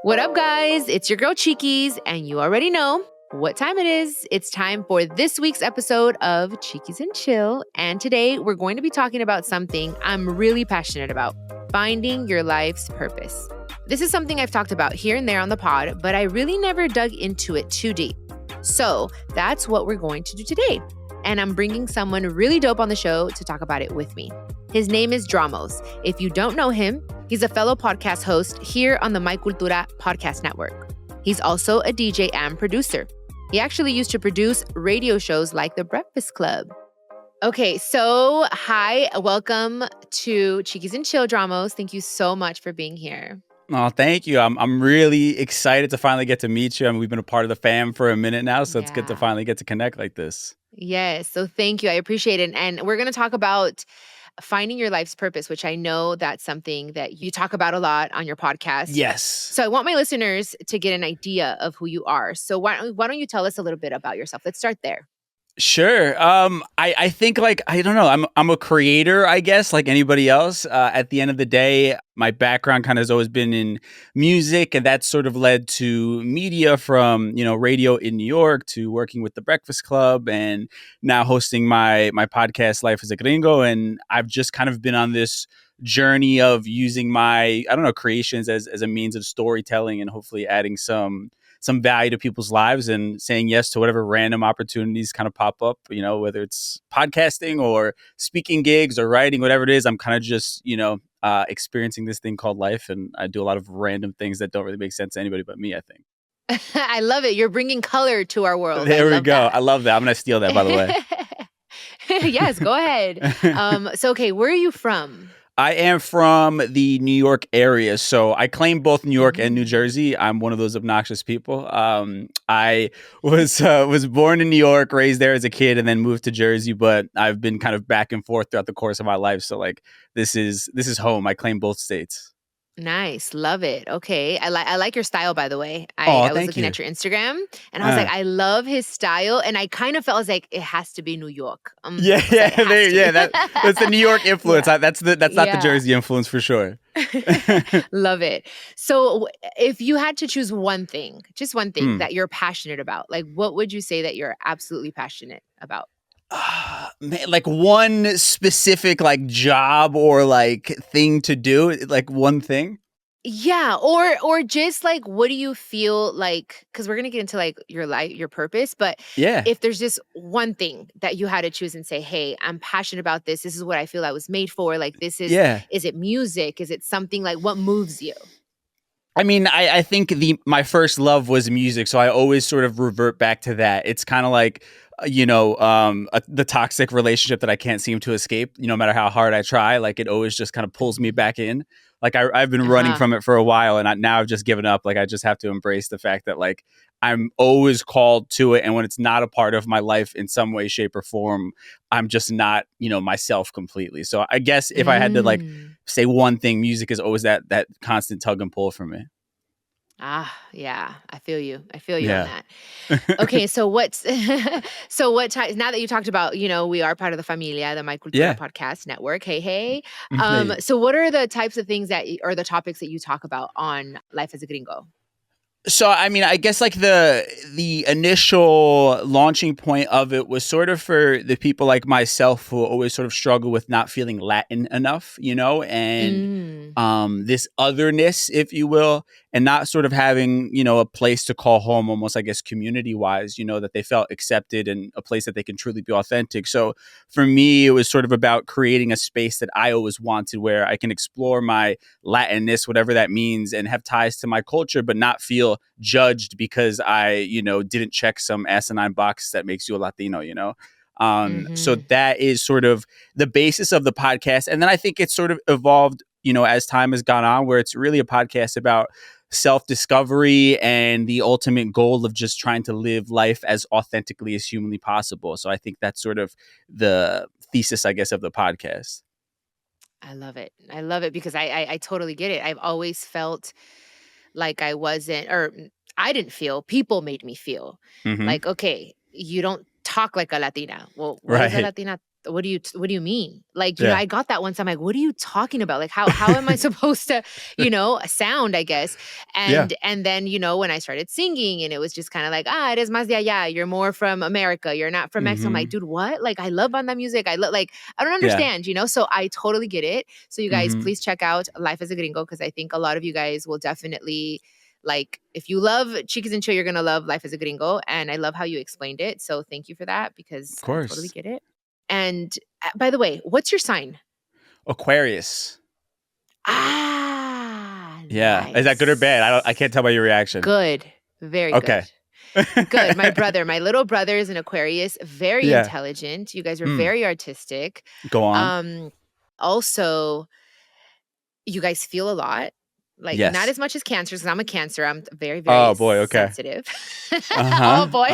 What up, guys? It's your girl Chiquis, and you already know what time it is. It's time for this week's episode of Chiquis and Chill. And today we're going to be talking about something I'm really passionate about: finding your life's purpose. This is something I've talked about here and there on the pod, but I really never dug into it too deep. So that's what we're going to do today. And I'm bringing someone really dope on the show to talk about it with me. His name is Dramos. If you don't know him, he's a fellow podcast host here on the My Cultura Podcast Network. He's also a DJ and producer. He actually used to produce radio shows like The Breakfast Club. Okay, so hi, welcome to Chiquis and Chill, Dramos. Thank you so much for being here. Oh, thank you. I'm really excited to finally get to meet you. I mean, we've been a part of the fam for a minute now, so it's good to finally get to connect like this. Yes, so thank you. I appreciate it. And we're going to talk about finding your life's purpose, which I know that's something that you talk about a lot on your podcast. Yes. So I want my listeners to get an idea of who you are. So why don't you tell us a little bit about yourself? Let's start there. Sure. I think I don't know. I'm a creator, I guess, like anybody else. At the end of the day, my background kind of has always been in music, and that sort of led to media from, radio in New York to working with the Breakfast Club and now hosting my podcast, Life as a Gringo. And I've just kind of been on this journey of using my, creations as a means of storytelling and hopefully adding some value to people's lives and saying yes to whatever random opportunities kind of pop up, whether it's podcasting or speaking gigs or writing, whatever it is. I'm kind of just, experiencing this thing called life. And I do a lot of random things that don't really make sense to anybody but me, I think. I love it. You're bringing color to our world. There we go. I love that. I'm going to steal that, by the way. Yes, go ahead. Okay, where are you from? I am from the New York area, so I claim both New York and New Jersey. I'm one of those obnoxious people. I was born in New York, raised there as a kid, and then moved to Jersey. But I've been kind of back and forth throughout the course of my life. So this is home. I claim both states. Nice. Love it. Okay. I like your style, by the way. I was looking at your Instagram and I was like, I love his style. And I kind of felt like it has to be New York. That's the New York influence. Yeah. That's not the Jersey influence for sure. Love it. So if you had to choose one thing, just one thing that you're passionate about, what would you say that you're absolutely passionate about? Man, one specific job or thing to do, one thing. Yeah, or just what do you feel like? Because we're gonna get into your life, your purpose, but if there's just one thing that you had to choose and say, "Hey, I'm passionate about this. This is what I feel I was made for." This is. Is it music? Is it something what moves you? I mean, I think my first love was music, so I always sort of revert back to that. It's kind of the toxic relationship that I can't seem to escape, no matter how hard I try. It always just kind of pulls me back in. I've been running from it for a while, and now I've just given up. I just have to embrace the fact that I'm always called to it, and when it's not a part of my life in some way, shape, or form, I'm just not, myself completely. So I guess if I had to say one thing, music is always that constant tug and pull for me. Yeah, I feel you on that. Okay, so what type, now that you talked about, we are part of the familia, the My Cultura Podcast Network. Hey. So what are the types of things or the topics that you talk about on Life as a Gringo? So, I mean, I guess the initial launching point of it was sort of for the people like myself who always sort of struggle with not feeling Latin enough, and this otherness, if you will, and not sort of having, a place to call home almost, I guess, community wise, that they felt accepted and a place that they can truly be authentic. So for me, it was sort of about creating a space that I always wanted where I can explore my Latinness, whatever that means, and have ties to my culture, but not feel judged because I, didn't check some asinine box that makes you a Latino, So that is sort of the basis of the podcast. And then I think it's sort of evolved, as time has gone on, where it's really a podcast about self-discovery and the ultimate goal of just trying to live life as authentically as humanly possible. So I think that's sort of the thesis, I guess, of the podcast. I love it. Because I totally get it. I've always felt like I wasn't, or I didn't feel, people made me feel okay, you don't talk like a Latina. Well, what does a Latina what do you mean? Like, Yeah. I got that once. I'm like, what are you talking about? Like, how am I supposed to, sound, I guess. Yeah. And then, when I started singing and it was just kind of like, it is más de allá. You're more from America. You're not from Mexico. I'm like, dude, what? Like, I love banda music. I don't understand, So I totally get it. So you guys, please check out Life as a Gringo, because I think a lot of you guys will definitely, like, if you love Chiquis and Chill, you're going to love Life as a Gringo. And I love how you explained it. So thank you for that, because Of course. I totally get it. And by the way, what's your sign? Aquarius. Yeah. Nice. Is that good or bad? I can't tell by your reaction. Good. Very okay. good. Good. My little brother is an Aquarius, very intelligent. You guys are very artistic. Go on. Also, you guys feel a lot. Like, not as much as Cancer, because I'm a Cancer. I'm very, very sensitive. Oh, boy.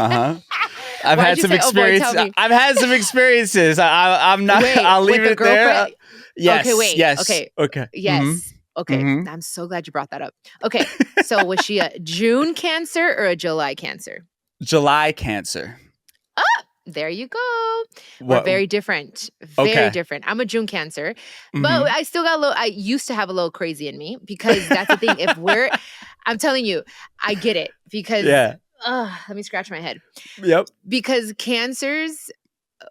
I've had some experience. I've had some experiences. I'm not. Wait, I'll leave it there. Yes. Okay. Wait. Yes. Okay. Yes. Mm-hmm. Okay. I'm so glad you brought that up. Okay. So was she a June Cancer or a July Cancer? July Cancer. There you go. We're very different. Very different. I'm a June Cancer, but I still got I used to have a little crazy in me, because that's the thing. I'm telling you, I get it, because let me scratch my head. Yep. Because Cancers,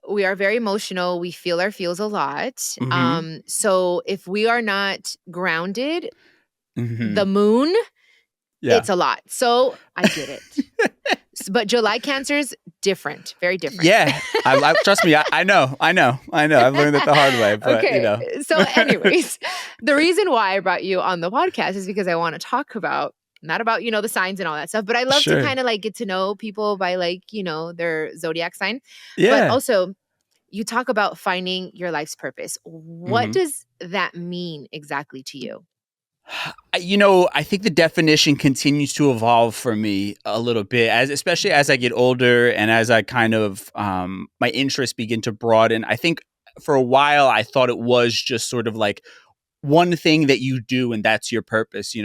we are very emotional. We feel our feels a lot. So if we are not grounded, the moon, it's a lot. So I get it. But July Cancers, different, very different. Yeah, I trust me. I know. I've learned it the hard way. But, So anyways, the reason why I brought you on the podcast is because I want to talk about, not about, the signs and all that stuff, but I love to kind of like get to know people by like, their zodiac sign. Yeah. But also, you talk about finding your life's purpose. What does that mean exactly to you? I think the definition continues to evolve for me a little bit, especially as I get older and as I kind of my interests begin to broaden. I think for a while I thought it was just sort of like one thing that you do and that's your purpose,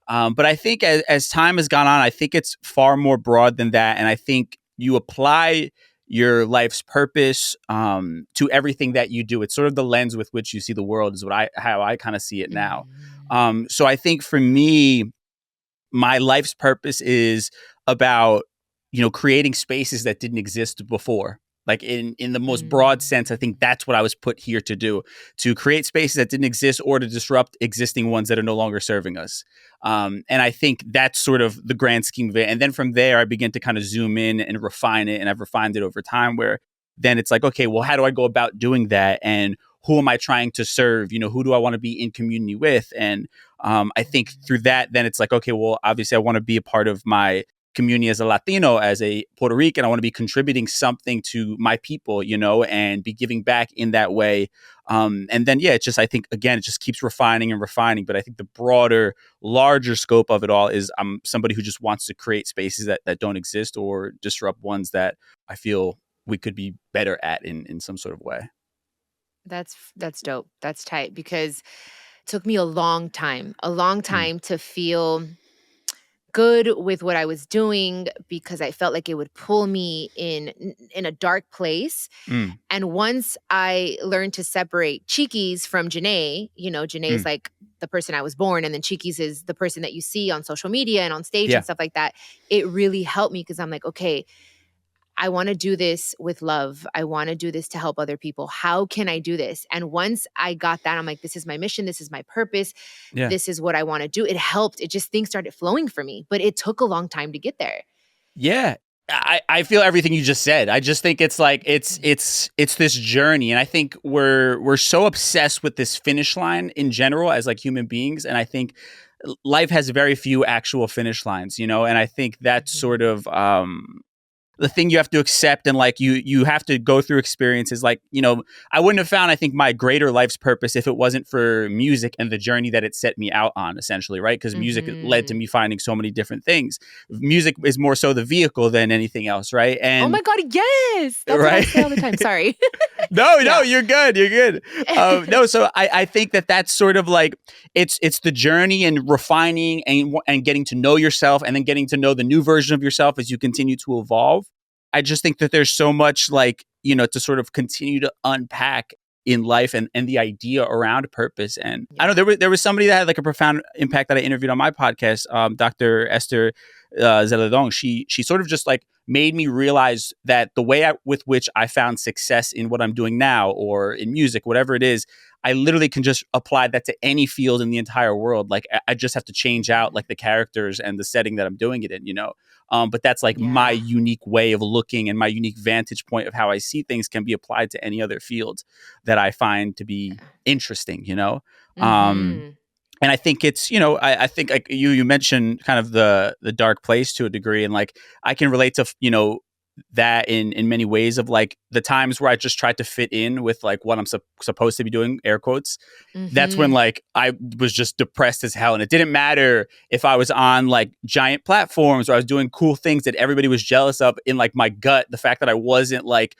But I think as time has gone on, I think it's far more broad than that, and I think you apply your life's purpose to everything that you do. It's sort of the lens with which you see the world, is how I kind of see it now. So I think for me, my life's purpose is about, creating spaces that didn't exist before. Like in the most broad sense, I think that's what I was put here to do, to create spaces that didn't exist or to disrupt existing ones that are no longer serving us. And I think that's sort of the grand scheme of it. And then from there, I begin to kind of zoom in and refine it. And I've refined it over time, where then it's like, okay, well, how do I go about doing that? And who am I trying to serve? Who do I want to be in community with? And I think through that, then it's like, okay, well, obviously I want to be a part of my community as a Latino, as a Puerto Rican. I want to be contributing something to my people, and be giving back in that way. And then, it's just, I think, again, it just keeps refining and refining. But I think the broader, larger scope of it all is I'm somebody who just wants to create spaces that don't exist or disrupt ones that I feel we could be better at in some sort of way. That's dope. That's tight, because it took me a long time to feel good with what I was doing, because I felt like it would pull me in a dark place. And once I learned to separate Chiquis from Janae, Janae is like the person I was born, and then Chiquis is the person that you see on social media and on stage and stuff like that. It really helped me, because I'm like, okay, I want to do this with love. I want to do this to help other people. How can I do this? And once I got that, I'm like, this is my mission. This is my purpose. This is what I want to do. It helped. It just, things started flowing for me, but it took a long time to get there. Yeah. I feel everything you just said. I just think it's like, it's this journey. And I think we're so obsessed with this finish line in general as like human beings. And I think life has very few actual finish lines, and I think that's sort of, the thing you have to accept, and like you have to go through experiences. Like, I wouldn't have found, I think, my greater life's purpose if it wasn't for music and the journey that it set me out on, essentially, right? Because music led to me finding so many different things. Music is more so the vehicle than anything else, right? And oh my God, yes! That's what I say all the time. Sorry. No, you're good. You're good. No, so I think that's sort of like, it's the journey and refining and getting to know yourself, and then getting to know the new version of yourself as you continue to evolve. I just think that there's so much like, to sort of continue to unpack in life and the idea around purpose. And I don't know, there was somebody that had like a profound impact that I interviewed on my podcast, Dr. Esther Zeledong. She sort of just like made me realize that the way with which I found success in what I'm doing now or in music, whatever it is, I literally can just apply that to any field in the entire world. Like I just have to change out like the characters and the setting that I'm doing it in, but that's like my unique way of looking, and my unique vantage point of how I see things can be applied to any other fields that I find to be interesting, and I think it's, I think like you mentioned kind of the dark place to a degree, and like I can relate to, that in many ways of like the times where I just tried to fit in with like what I'm supposed to be doing, air quotes. That's when like I was just depressed as hell, and it didn't matter if I was on like giant platforms or I was doing cool things that everybody was jealous of. In like my gut, the fact that I wasn't like,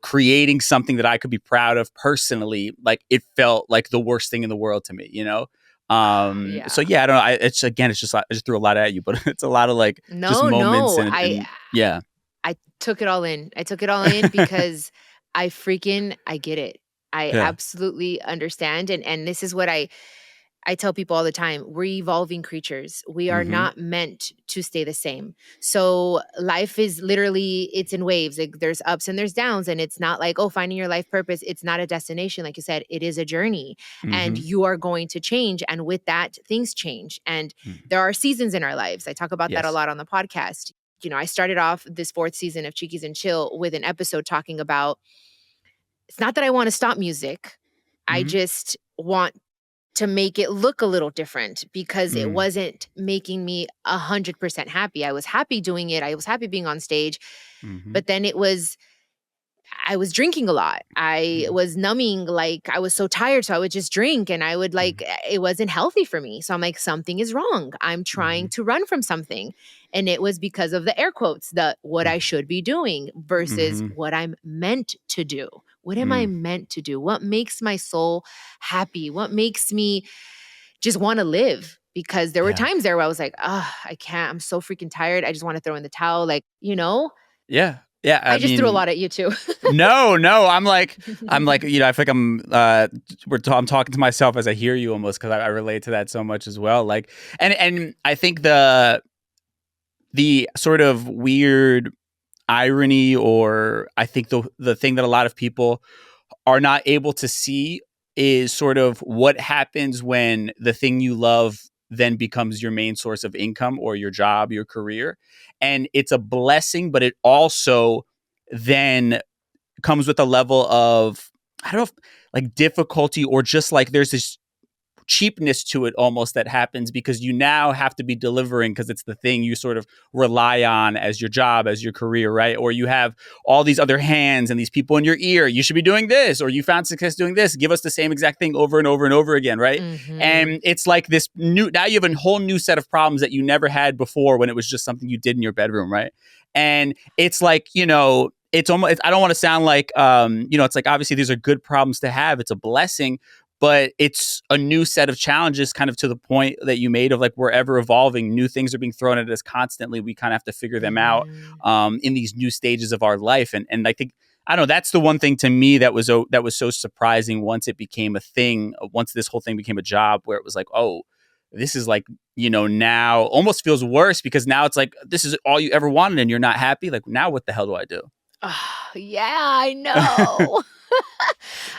creating something that I could be proud of personally, like it felt like the worst thing in the world to me, So yeah, I don't know. It's just I just threw a lot at you, but it's a lot of like just moments and yeah. I took it all in. Because I get it. I absolutely understand. And this is what I tell people all the time. We're evolving creatures. We are not meant to stay the same. So life is literally, it's in waves. Like there's ups and there's downs. And it's not like, finding your life purpose. It's not a destination. Like you said, it is a journey, and you are going to change. And with that, things change. And there are seasons in our lives. I talk about that a lot on the podcast. I started off this 4th season of Chiquis and Chill with an episode talking about, it's not that I want to stop music. I just want to make it look a little different, because it wasn't making me 100% happy. I was happy doing it. I was happy being on stage, but then I was drinking a lot. I was numbing, like I was so tired. So I would just drink, and I would like, it wasn't healthy for me. So I'm like, something is wrong. I'm trying to run from something. And it was because of the air quotes, what I should be doing versus what I'm meant to do. What am I meant to do? What makes my soul happy? What makes me just want to live? Because there were times there where I was like, I can't. I'm so freaking tired. I just want to throw in the towel. Like, Yeah. Yeah. I just threw a lot at you too. No, I'm like, I feel like I'm talking to myself as I hear you almost, because I relate to that so much as well. Like, and I think the sort of weird irony, or I think the thing that a lot of people are not able to see is sort of what happens when the thing you love then becomes your main source of income, or your job, your career. And it's a blessing, but it also then comes with a level of, I don't know, like difficulty, or just like there's this cheapness to it almost that happens, because you now have to be delivering, because it's the thing you sort of rely on as your job, as your career, right? Or you have all these other hands and these people in your ear. You should be doing this, or you found success doing this. Give us the same exact thing over and over and over again, right? And it's like this now you have a whole new set of problems that you never had before, when it was just something you did in your bedroom, right? And it's like, it's almost, I don't want to sound like, it's like, obviously these are good problems to have. It's a blessing, but it's a new set of challenges, kind of to the point that you made of like, we're ever evolving. New things are being thrown at us constantly. We kind of have to figure them out in these new stages of our life. And I think, I don't know, that's the one thing to me that was so surprising once it became a thing, once this whole thing became a job, where it was like, oh, this is like, now almost feels worse, because now it's like, this is all you ever wanted and you're not happy. Like, now what the hell do I do? Oh, yeah, I know.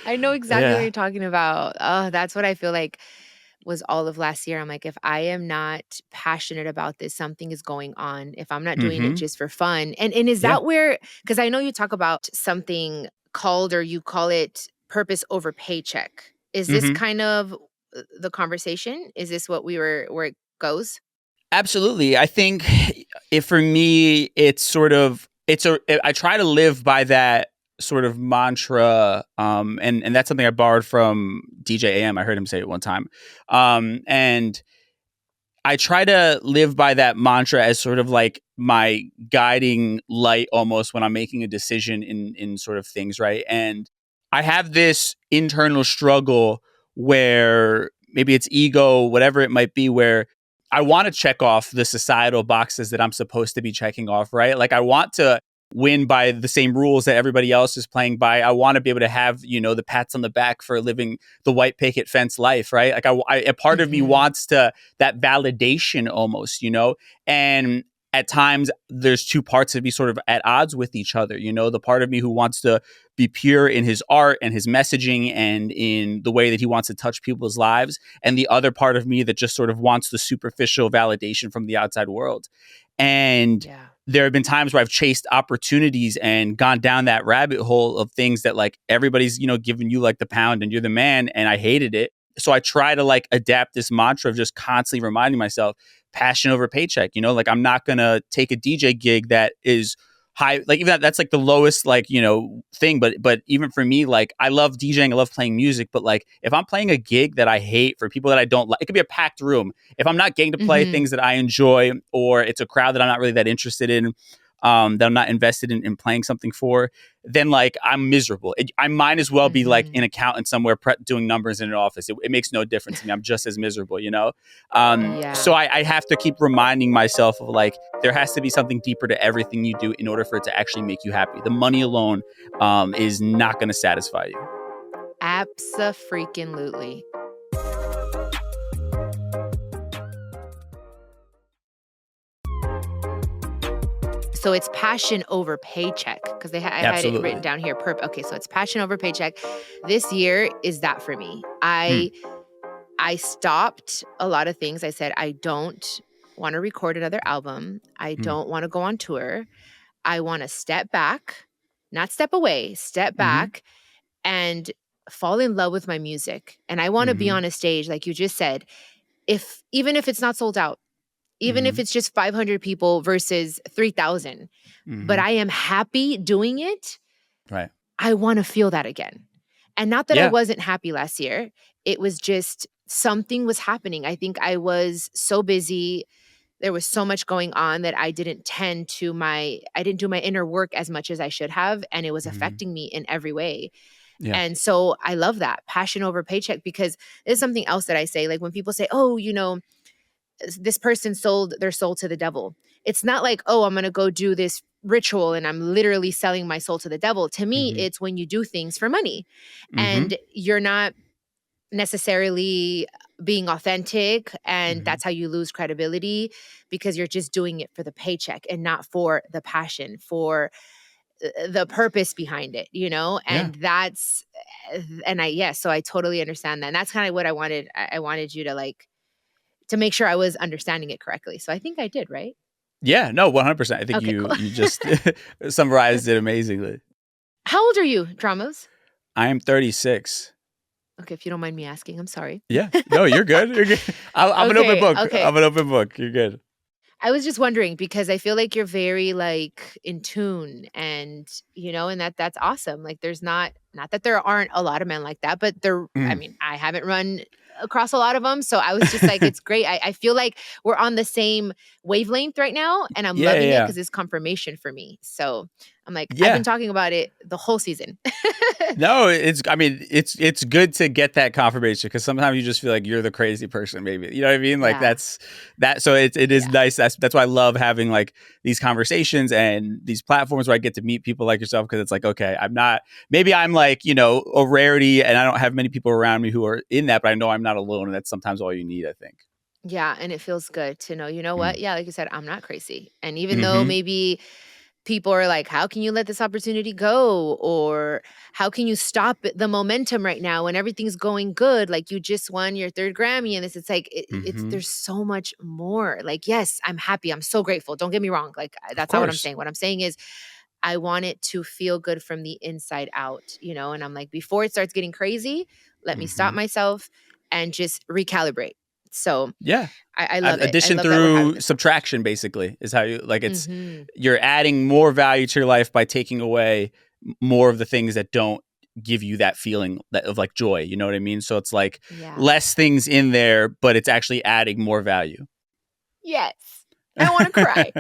I know exactly what you're talking about. Oh, that's what I feel like was all of last year. I'm like, if I am not passionate about this, something is going on. If I'm not doing it just for fun. And is that where, because I know you talk about something called, or you call it, purpose over paycheck. Is this kind of the conversation? Is this where it goes? Absolutely. I think for me, it's sort of, I try to live by that sort of mantra. And that's something I borrowed from DJ AM. I heard him say it one time. And I try to live by that mantra as sort of like my guiding light almost when I'm making a decision in sort of things, right? And I have this internal struggle where maybe it's ego, whatever it might be, where I want to check off the societal boxes that I'm supposed to be checking off, right? Like I want to win by the same rules that everybody else is playing by. I want to be able to have, the pats on the back for living the white picket fence life, right? Like a part of me wants that validation almost, and at times there's two parts of me sort of at odds with each other. The part of me who wants to be pure in his art and his messaging and in the way that he wants to touch people's lives, and the other part of me that just sort of wants the superficial validation from the outside world. And there have been times where I've chased opportunities and gone down that rabbit hole of things that like everybody's, giving you like the pound and you're the man, and I hated it. So I try to like adapt this mantra of just constantly reminding myself, passion over paycheck, like I'm not going to take a DJ gig that is high, like even that's like the lowest, like, thing. But even for me, like I love DJing, I love playing music, but like if I'm playing a gig that I hate for people that I don't like, it could be a packed room. If I'm not getting to play things that I enjoy, or it's a crowd that I'm not really that interested in, that I'm not invested in playing something for, then like I'm miserable. I might as well be like an accountant somewhere doing numbers in an office. It makes no difference to me. I'm just as miserable, So I have to keep reminding myself of like, there has to be something deeper to everything you do in order for it to actually make you happy. The money alone is not going to satisfy you. Abso-freaking-lutely. So it's passion over paycheck, because I had it written down here. Okay, so it's passion over paycheck. This year is that for me. I stopped a lot of things. I said, I don't want to record another album. I don't want to go on tour. I want to step back, not step away, step back and fall in love with my music. And I want to be on a stage, like you just said, even if it's not sold out, even if it's just 500 people versus 3,000, but I am happy doing it. Right. I want to feel that again. And not that I wasn't happy last year. It was just something was happening. I think I was so busy. There was so much going on that I didn't do my inner work as much as I should have. And it was affecting me in every way. Yeah. And so I love that passion over paycheck, because it's something else that I say, like when people say, oh, this person sold their soul to the devil. It's not like, oh, I'm going to go do this ritual and I'm literally selling my soul to the devil. To me, it's when you do things for money and you're not necessarily being authentic, and that's how you lose credibility, because you're just doing it for the paycheck and not for the passion, for the purpose behind it, and so I totally understand that. And that's kind of what I wanted. I wanted you to to make sure I was understanding it correctly. So I think I did, right? Yeah, no, 100%. I think you just summarized it amazingly. How old are you, Dramos? I am 36. Okay, if you don't mind me asking, I'm sorry. Yeah, no, you're good. You're good. I'm an open book. Okay. I'm an open book. You're good. I was just wondering, because I feel like you're very in tune, and and that's awesome. Like there's not that there aren't a lot of men like that, but I mean, I haven't run across a lot of them. So I was just like, it's great. I feel like we're on the same wavelength right now, and I'm loving it because it's confirmation for me. So I'm like, I've been talking about it the whole season. No, it's good to get that confirmation, because sometimes you just feel like you're the crazy person, maybe. You know what I mean? Like that's that. So it is nice. That's why I love having like these conversations and these platforms where I get to meet people like yourself, because it's like, okay, I'm like, a rarity and I don't have many people around me who are in that, but I know I'm not alone. And that's sometimes all you need, I think. Yeah. And it feels good to know, what? Yeah. Like you said, I'm not crazy. And even though maybe people are like, how can you let this opportunity go? Or how can you stop the momentum right now when everything's going good? Like you just won your 3rd Grammy and it's like, there's so much more. Like, yes, I'm happy. I'm so grateful. Don't get me wrong. Like that's not what I'm saying. What I'm saying is I want it to feel good from the inside out, and I'm like, before it starts getting crazy, let me stop myself and just recalibrate. So yeah, I love it. Addition through subtraction, basically, is how you it's you're adding more value to your life by taking away more of the things that don't give you that feeling of like joy. You know what I mean? So it's like less things in there, but it's actually adding more value. Yes. I want to cry.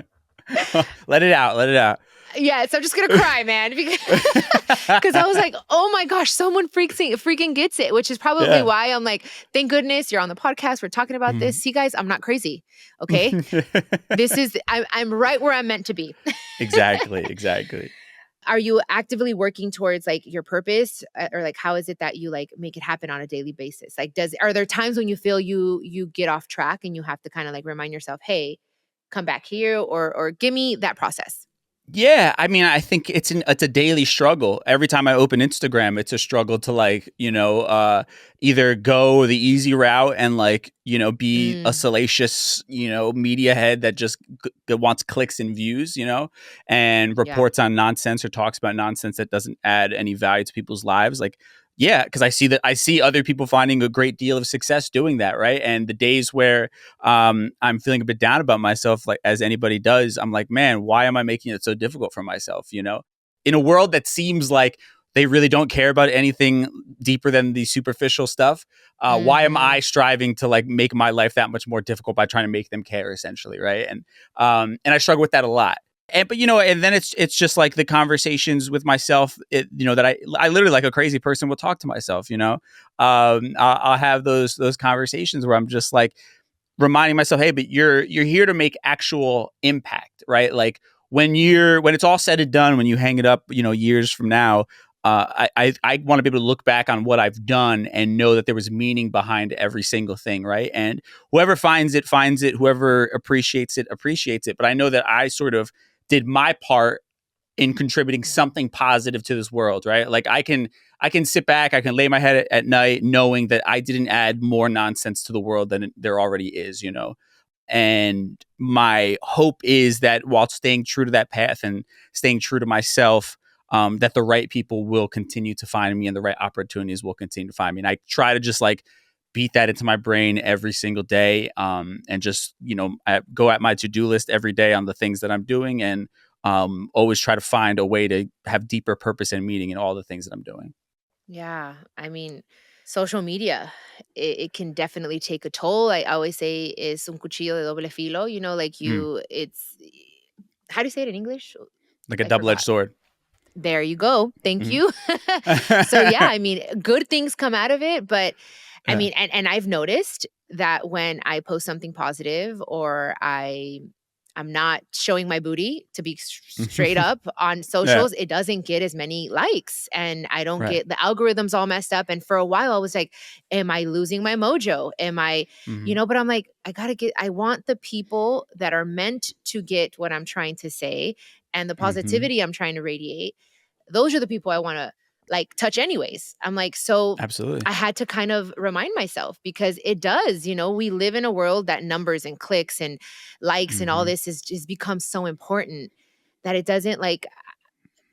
Let it out. Yes, I'm just going to cry, man. Because I was like, oh my gosh, someone freaking gets it, which is probably why I'm like, thank goodness you're on the podcast. We're talking about this. See, guys, I'm not crazy. Okay. I'm right where I'm meant to be. Exactly. Are you actively working towards like your purpose, or like how is it that you like make it happen on a daily basis? Like, are there times when you feel you get off track and you have to kind of like remind yourself, hey, come back here, or give me that process? Yeah, I mean, I think it's a daily struggle. Every time I open Instagram, it's a struggle to like, either go the easy route and like, be a salacious, media head that just that wants clicks and views, and reports on nonsense or talks about nonsense that doesn't add any value to people's lives. Like, yeah, because I see other people finding a great deal of success doing that, right? And the days where I'm feeling a bit down about myself, like as anybody does, I'm like, man, why am I making it so difficult for myself? In a world that seems like they really don't care about anything deeper than the superficial stuff. Why am I striving to like make my life that much more difficult by trying to make them care, essentially, right? And I struggle with that a lot. But and then it's just like the conversations with myself, that I literally, like a crazy person, will talk to myself. I'll have those conversations where I'm just like reminding myself, hey, but you're here to make actual impact, right? Like when it's all said and done, when you hang it up, years from now, I want to be able to look back on what I've done and know that there was meaning behind every single thing, right? And whoever finds it, finds it. Whoever appreciates it, appreciates it. But I know that I sort of did my part in contributing something positive to this world, right? Like I can sit back, I can lay my head at night knowing that I didn't add more nonsense to the world than there already is, And my hope is that while staying true to that path and staying true to myself, that the right people will continue to find me and the right opportunities will continue to find me. And I try to just like beat that into my brain every single day, and just, I go at my to-do list every day on the things that I'm doing, and always try to find a way to have deeper purpose and meaning in all the things that I'm doing. Yeah. I mean, social media, it can definitely take a toll. I always say it's un cuchillo de doble filo, like it's, how do you say it in English? Like a I double-edged forgot. sword. There you go. Thank you. So yeah, I mean, good things come out of it, but I mean, and I've noticed that when I post something positive, or I'm not showing my booty, to be straight up on socials, it doesn't get as many likes, and I don't get the algorithms all messed up. And for a while I was like, am I losing my mojo? Am I, but I'm like, I want the people that are meant to get what I'm trying to say and the positivity I'm trying to radiate. Those are the people I want to like touch anyways. I'm like, so Absolutely. I had to kind of remind myself, because it does, we live in a world that numbers and clicks and likes and all this is just become so important that it doesn't, like,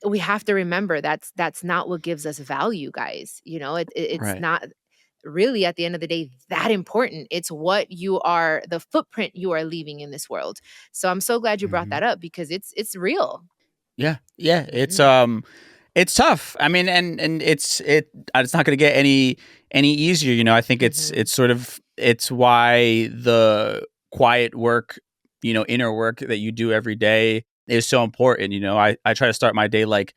we have to remember that's not what gives us value, guys. It's not really, at the end of the day, that important. It's what you are, the footprint you are leaving in this world. So I'm so glad you brought that up, because it's real. Yeah. It's tough. I mean, and it's not going to get any easier. I think it's why the quiet work, inner work that you do every day is so important. I try to start my day like,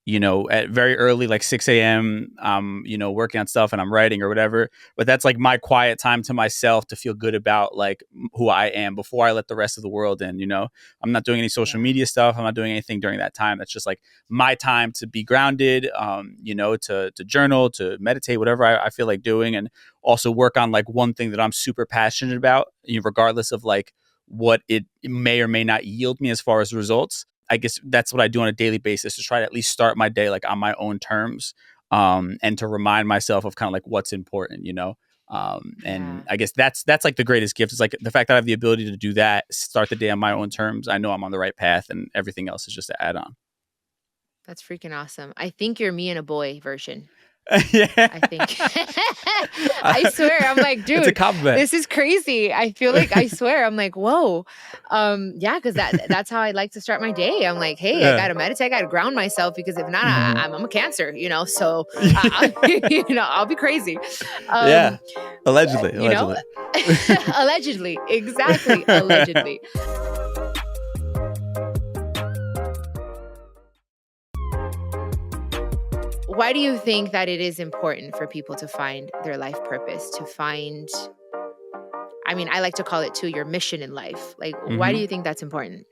at very early, like 6 a.m., working on stuff and I'm writing or whatever. But that's like my quiet time to myself to feel good about like who I am before I let the rest of the world in. I'm not doing any social media stuff. I'm not doing anything during that time. That's just like my time to be grounded, to journal, to meditate, whatever I feel like doing. And also work on like one thing that I'm super passionate about, regardless of like what it may or may not yield me as far as results. I guess that's what I do on a daily basis, to try to at least start my day like on my own terms, and to remind myself of kind of like what's important, and I guess that's like the greatest gift, is like the fact that I have the ability to do that, start the day on my own terms. I know I'm on the right path, and everything else is just to add on. That's freaking awesome. I think you're me and a boy version. Yeah. I think. I swear, I'm like, dude, it's a compliment. This is crazy. I feel like, I swear, I'm like, whoa. Yeah, because that's how I like to start my day. I'm like, hey, I gotta meditate, I gotta ground myself, because if not, I'm a Cancer, so I'll be crazy. Allegedly. Allegedly, exactly. Allegedly. why do you think that it is important for people to find their life purpose, to find, I mean, I like to call it too, your mission in life? Like, why do Mhm. you think that's important?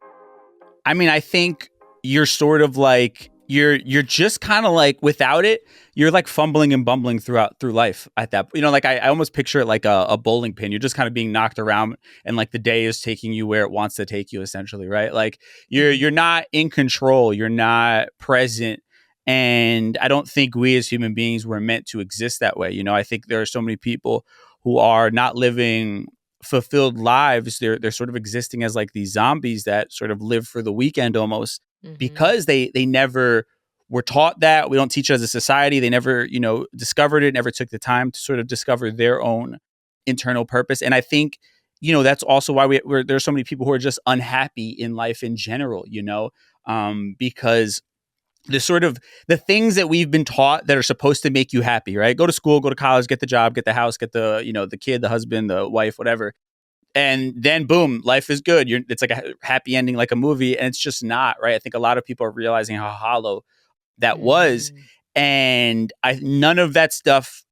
I mean, I think you're sort of like you're just kind of like without it, you're like fumbling and bumbling through life at that. Like I almost picture it like a bowling pin. You're just kind of being knocked around, and like the day is taking you where it wants to take you, essentially, right? Like you're not in control, you're not present. And I don't think we as human beings were meant to exist that way. I think there are so many people who are not living fulfilled lives. They're sort of existing as like these zombies that sort of live for the weekend almost, because they never were taught that. We don't teach it as a society. They never discovered it, never took the time to sort of discover their own internal purpose. And I think that's also why there's so many people who are just unhappy in life in general, because the things that we've been taught that are supposed to make you happy, right? Go to school, go to college, get the job, get the house, get the the kid, the husband, the wife, whatever, and then boom, life is good. It's like a happy ending, like a movie, and it's just not, right? I think a lot of people are realizing how hollow that was, and none of that stuff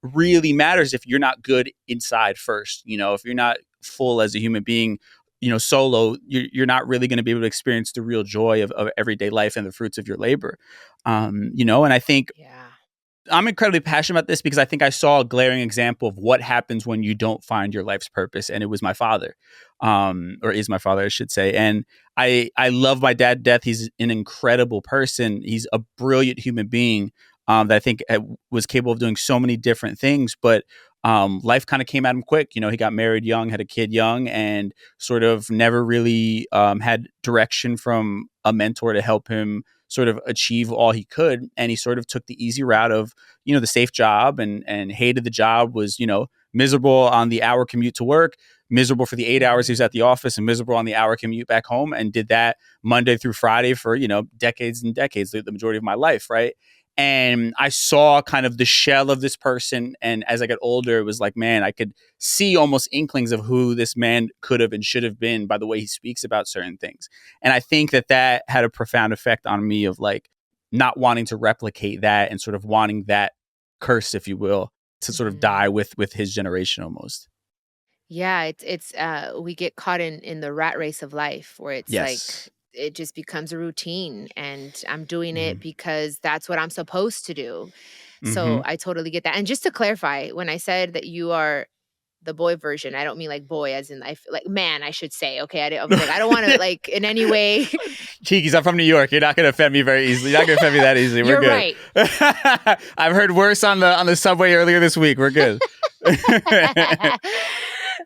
really matters if you're not good inside first. If you're not full as a human being, solo, you're not really going to be able to experience the real joy of everyday life and the fruits of your labor. And I think I'm incredibly passionate about this because I think I saw a glaring example of what happens when you don't find your life's purpose. And it was my father, or is my father, I should say. And I love my dad to death. He's an incredible person. He's a brilliant human being that I think was capable of doing so many different things. But life kind of came at him quick. He got married young, had a kid young, and sort of never really had direction from a mentor to help him sort of achieve all he could. And he sort of took the easy route of, the safe job, and hated the job, was, miserable on the hour commute to work, miserable for the 8 hours he was at the office, and miserable on the hour commute back home, and did that Monday through Friday for, decades and decades, the majority of my life. Right. And I saw kind of the shell of this person. And as I got older, it was like, man, I could see almost inklings of who this man could have and should have been by the way he speaks about certain things. And I think that had a profound effect on me of like not wanting to replicate that and sort of wanting that curse, if you will, to sort of die with his generation almost. Yeah, it's we get caught in the rat race of life where it's like it just becomes a routine, and I'm doing it because that's what I'm supposed to do. So I totally get that. And just to clarify, when I said that you are the boy version, I don't mean like boy as in like man, I should say. Okay, I was like, I don't want to like in any way. Chiquis, I'm from New York. You're not going to offend me very easly. You're not going to offend me that easily. We're good. You're right. I've heard worse on the subway earlier this week. We're good.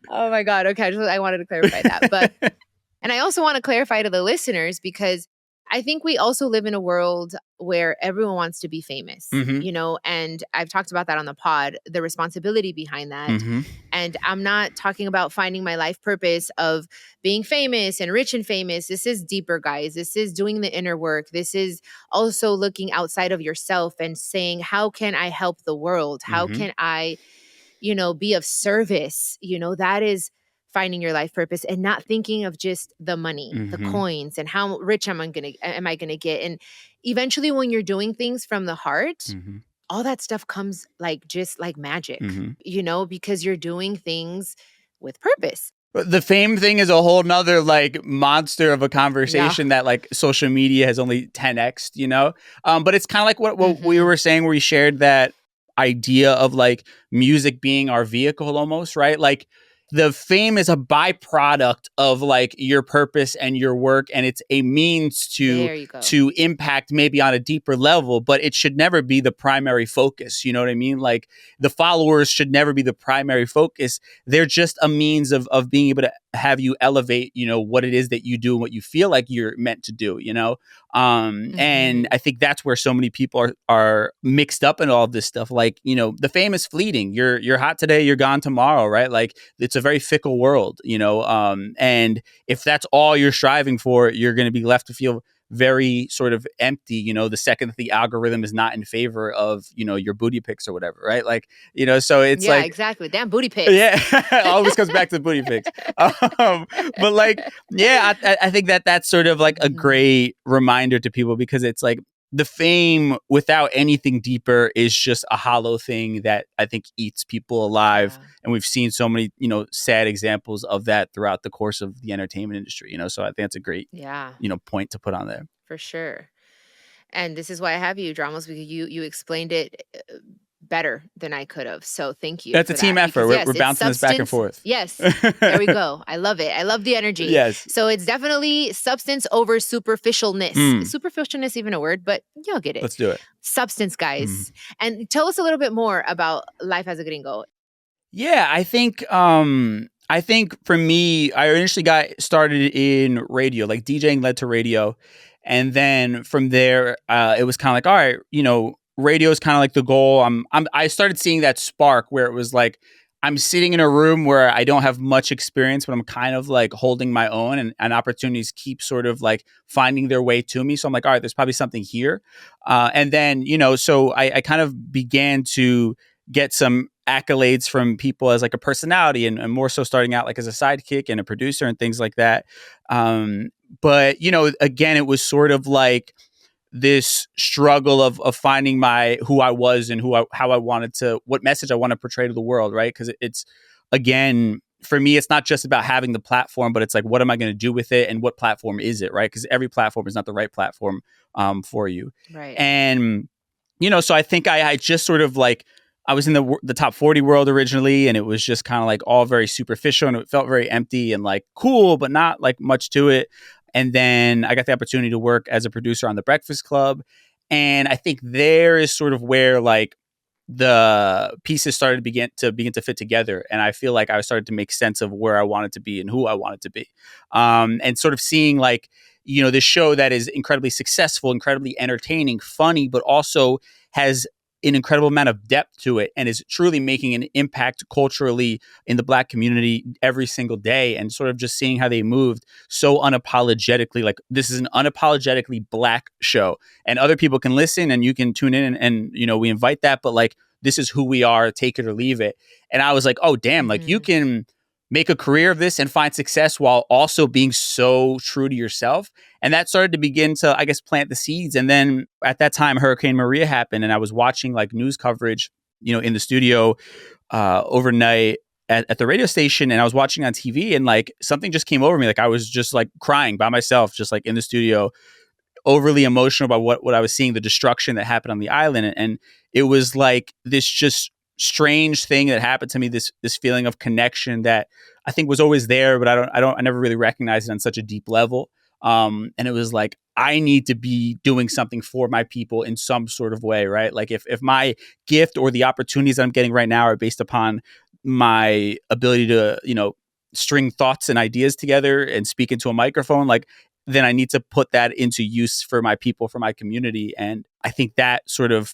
Oh my God. Okay, I wanted to clarify that, but. And I also want to clarify to the listeners, because I think we also live in a world where everyone wants to be famous, and I've talked about that on the pod, the responsibility behind that. And I'm not talking about finding my life purpose of being famous and rich and famous. This is deeper, guys. This is doing the inner work. This is also looking outside of yourself and saying, how can I help the world? How can I, be of service? That is finding your life purpose, and not thinking of just the money, the coins, and how rich am I gonna get. And eventually when you're doing things from the heart, all that stuff comes like just like magic, because you're doing things with purpose. The fame thing is a whole nother like monster of a conversation that like social media has only 10x'd, but it's kind of like what we were saying, where we shared that idea of like music being our vehicle almost, right? Like the fame is a byproduct of like your purpose and your work, and it's a means to impact maybe on a deeper level, but it should never be the primary focus. You know what I mean? Like the followers should never be the primary focus. They're just a means of being able to have you elevate, what it is that you do and what you feel like you're meant to do, and I think that's where so many people are mixed up in all of this stuff. Like, the fame is fleeting. You're hot today, you're gone tomorrow, right? Like it's a very fickle world, and if that's all you're striving for, you're going to be left to feel very sort of empty, the second that the algorithm is not in favor of, your booty pics or whatever, right? Like, so it's like, exactly. Damn booty pics. Yeah. Always comes back to the booty pics. But like, yeah, I think that's sort of like a great reminder to people, because it's like, the fame without anything deeper is just a hollow thing that I think eats people alive. Yeah. And we've seen so many, sad examples of that throughout the course of the entertainment industry, so I think that's a great, Yeah, point to put on there. for sure. And this is why I have you, Dramos, because you explained it better than I could have. So thank you That's a for team that. effort. Because We're yes, it's bouncing this back and substance. forth. Yes. There we go. I love it. I love the energy. Yes. So it's definitely substance over superficialness. Is superficialness even a word? But y'all get it. Let's do it. Substance, guys. And tell us a little bit more about life as a gringo. Yeah, I think for me, I initially got started in radio, like DJing led to radio. And then from there, it was kind of like, all right, radio is kind of like the goal. I started seeing that spark where it was like, I'm sitting in a room where I don't have much experience, but I'm kind of like holding my own, and opportunities keep sort of like finding their way to me. So I'm like, all right, there's probably something here. And then, so I kind of began to get some accolades from people as like a personality, and more so starting out like as a sidekick and a producer and things like that. But, again, it was sort of like this struggle of finding who I was and how I wanted to, what message I want to portray to the world, right? Because it's, again, for me, it's not just about having the platform, but it's like, what am I going to do with it, and what platform is it, right? Because every platform is not the right platform for you. Right. And, so I think I just sort of like, I was in the top 40 world originally, and it was just kind of like all very superficial, and it felt very empty and like cool, but not like much to it. And then I got the opportunity to work as a producer on The Breakfast Club. And I think there is sort of where like the pieces started to begin to fit together. And I feel like I started to make sense of where I wanted to be and who I wanted to be. And sort of seeing like, this show that is incredibly successful, incredibly entertaining, funny, but also has an incredible amount of depth to it, and is truly making an impact culturally in the Black community every single day. And sort of just seeing how they moved so unapologetically, like this is an unapologetically Black show, and other people can listen and you can tune in, and we invite that, but like, this is who we are, take it or leave it. And I was like, oh damn, like you can make a career of this and find success while also being so true to yourself. And that started to begin to, I guess, plant the seeds. And then at that time, Hurricane Maria happened, and I was watching like news coverage, in the studio overnight at the radio station, and I was watching on TV, and like something just came over me. Like I was just like crying by myself, just like in the studio, overly emotional about what I was seeing, the destruction that happened on the island. And it was like this just strange thing that happened to me, this feeling of connection that I think was always there, but I never really recognized it on such a deep level. And it was like, I need to be doing something for my people in some sort of way, right? Like if my gift or the opportunities that I'm getting right now are based upon my ability to, string thoughts and ideas together and speak into a microphone, like then I need to put that into use for my people, for my community. And I think that sort of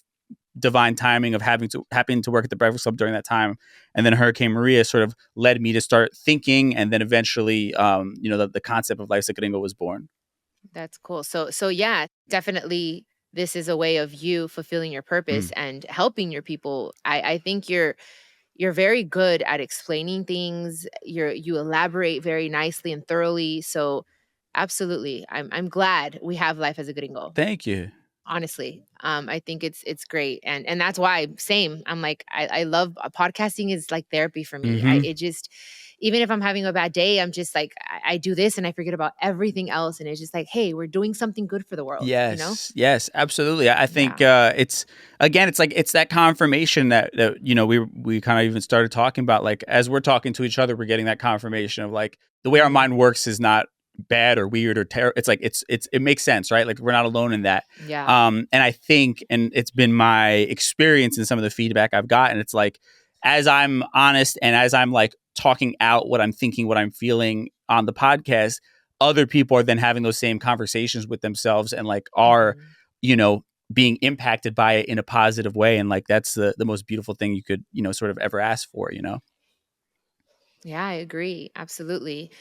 divine timing of happening to work at the Breakfast Club during that time, and then Hurricane Maria sort of led me to start thinking, and then eventually, the concept of Life's a Gringo was born. That's cool. So yeah, definitely this is a way of you fulfilling your purpose and helping your people. I think you're very good at explaining things. You elaborate very nicely and thoroughly. So absolutely. I'm glad we have Life as a Gringo. Thank you. Honestly. I think it's great. And that's why same. I'm like, I love podcasting is like therapy for me. It just, even if I'm having a bad day, I'm just like, I do this and I forget about everything else. And it's just like, hey, we're doing something good for the world. Yes. Yes, absolutely. I think it's like, it's that confirmation that we kind of even started talking about, like, as we're talking to each other, we're getting that confirmation of like the way our mind works is not bad or weird or terrible. It's like, it makes sense, right? Like we're not alone in that. Yeah. And I think, and it's been my experience in some of the feedback I've gotten, it's like, as I'm honest and as I'm like talking out what I'm thinking, what I'm feeling on the podcast, other people are then having those same conversations with themselves and like are, being impacted by it in a positive way. And like, that's the most beautiful thing you could, sort of ever ask for, Yeah, I agree. Absolutely.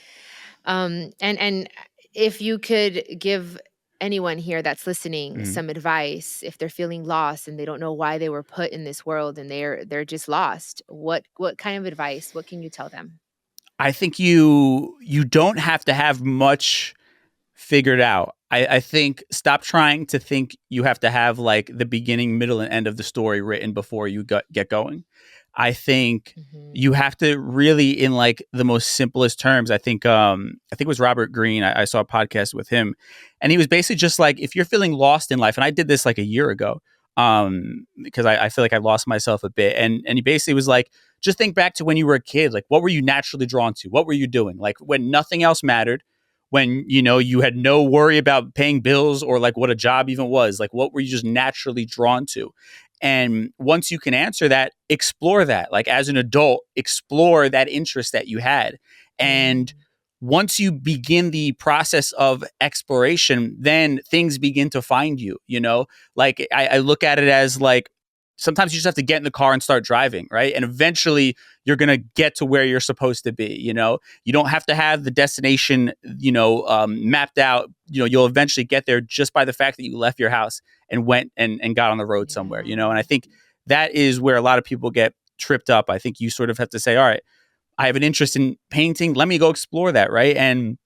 And if you could give anyone here that's listening some advice, if they're feeling lost and they don't know why they were put in this world and they're just lost, what kind of advice, what can you tell them? I think you don't have to have much figured out. I think stop trying to think you have to have like the beginning, middle, and end of the story written before you get going. I think you have to really, in like the most simplest terms. I think it was Robert Greene. I saw a podcast with him, and he was basically just like, if you're feeling lost in life, and I did this like a year ago, because I feel like I lost myself a bit, and he basically was like, just think back to when you were a kid. Like, what were you naturally drawn to? What were you doing? Like when nothing else mattered, when, you know, you had no worry about paying bills or like what a job even was, like what were you just naturally drawn to? And once you can answer that, explore that. Like as an adult, explore that interest that you had. And once you begin the process of exploration, then things begin to find you, you know? Like I look at it as like, sometimes you just have to get in the car and start driving, right? And eventually you're going to get to where you're supposed to be, you know? You don't have to have the destination, you know, mapped out. You know, you'll eventually get there just by the fact that you left your house and went and got on the road somewhere, you know? And I think that is where a lot of people get tripped up. I think you sort of have to say, all right, I have an interest in painting. Let me go explore that, right? And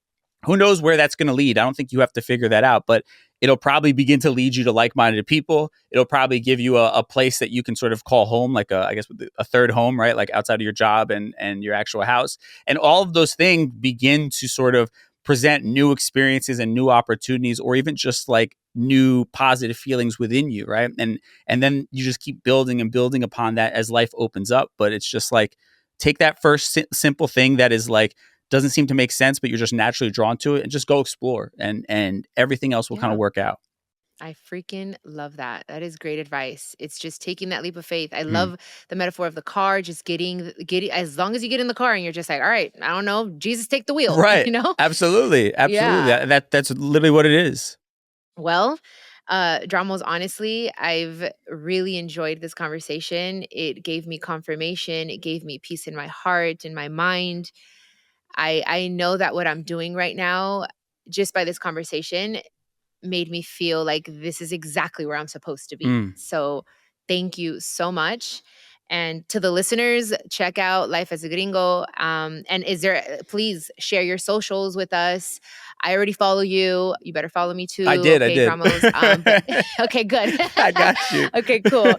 who knows where that's going to lead? I don't think you have to figure that out, but it'll probably begin to lead you to like-minded people. It'll probably give you a place that you can sort of call home, like I guess a third home, right? Like outside of your job and your actual house. And all of those things begin to sort of present new experiences and new opportunities, or even just like new positive feelings within you, right? And then you just keep building and building upon that as life opens up. But it's just like, take that first simple thing that is like, doesn't seem to make sense, but you're just naturally drawn to it, and just go explore, and everythting else will kind of work out. I freaking love that. That is great advice. It's just taking that leap of faith. I love the metaphor of the car, just getting, as long as you get in the car and you're just like, all right, I don't know, Jesus, take the wheel. Right. You know? Absolutely. Yeah. That's literally what it is. Well, Dramos, honestly, I've really enjoyed this conversation. It gave me confirmation. It gave me peace in my heart, in my mind. I know that what I'm doing right now, just by this conversation, made me feel like this is exactly where I'm supposed to be. So thank you so much. And to the listeners, check out Life as a Gringo. And please share your socials with us. I already follow you. You better follow me too. I did. Dramos. Okay, good. I got you. Okay, cool.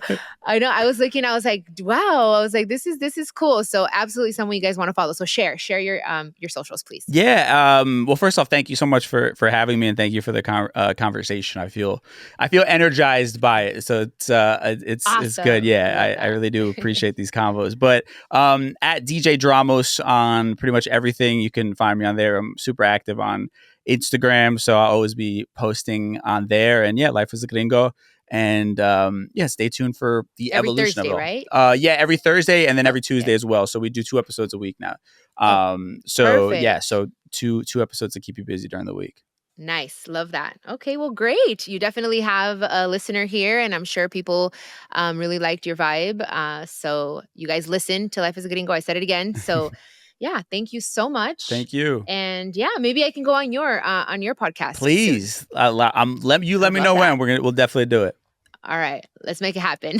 I know. I was looking. I was like, wow. I was like, this is cool. So absolutely, someone you guys want to follow. So share your socials, please. Yeah. Well, first off, thank you so much for having me, and thank you for the conversation. I feel energized by it. So it's awesome. It's good. Yeah, I really do appreciate these combos. But at DJ Dramos on pretty much everything, you can find me on there. I'm super active on Instagram, so I'll always be posting on there. And yeah, Life as a Gringo. And stay tuned for the every evolution Thursday, of it. Right? Yeah, every Thursday and then every Tuesday as well. So we do 2 episodes a week now. Perfect. Yeah, so two episodes to keep you busy during the week. Nice. Love that. Okay, well, great. You definitely have a listener here, and I'm sure people really liked your vibe. So you guys listen to Life as a Gringo. I said it again. So yeah, thank you so much. Thank you. And yeah, maybe I can go on your podcast. Please. Let me know when. We'll definitely do it. All right, let's make it happen.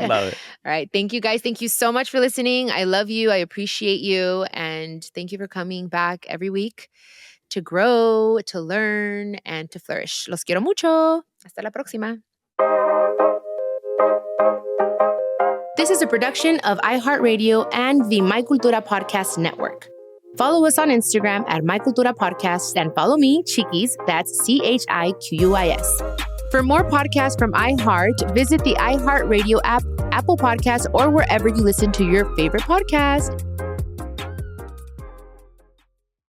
Love it. All right, thank you guys. Thank you so much for listening. I love you. I appreciate you. And thank you for coming back every week to grow, to learn, and to flourish. Los quiero mucho. Hasta la próxima. This is a production of iHeartRadio and the My Cultura Podcast Network. Follow us on Instagram at My Cultura Podcast, and follow me, Chiquis, that's CHIQUIS. For more podcasts from iHeart, visit the iHeartRadio app, Apple Podcasts, or wherever you listen to your favorite podcast.